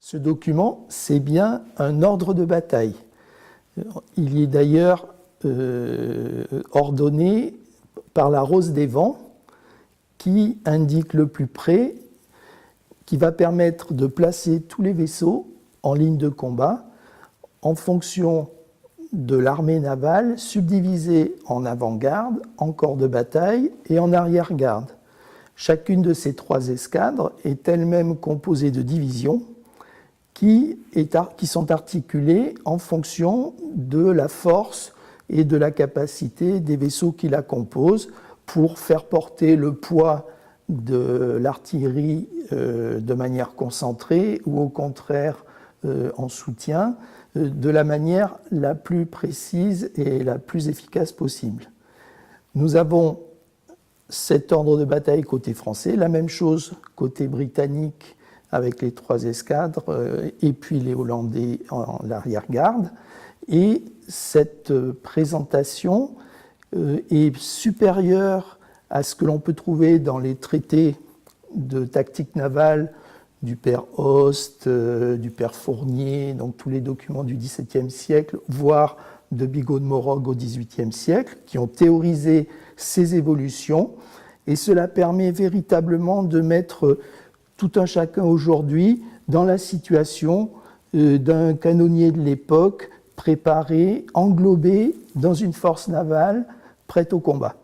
Ce document, c'est bien un ordre de bataille. Il y est d'ailleurs ordonné par la rose des vents qui indique le plus près, qui va permettre de placer tous les vaisseaux en ligne de combat en fonction de l'armée navale subdivisée en avant-garde, en corps de bataille et en arrière-garde. Chacune de ces trois escadres est elle-même composée de divisions qui sont articulées en fonction de la force et de la capacité des vaisseaux qui la composent pour faire porter le poids de l'artillerie de manière concentrée ou au contraire en soutien de la manière la plus précise et la plus efficace possible. Nous avons cet ordre de bataille côté français, la même chose côté britannique avec les trois escadres et puis les Hollandais en l'arrière-garde. Et cette présentation est supérieure à ce que l'on peut trouver dans les traités de tactique navale du père Host, du père Fournier, donc tous les documents du XVIIe siècle, voire de Bigot de Morog au XVIIIe siècle, qui ont théorisé ces évolutions. Et cela permet véritablement de mettre tout un chacun aujourd'hui dans la situation d'un canonnier de l'époque préparé, englobé dans une force navale prête au combat.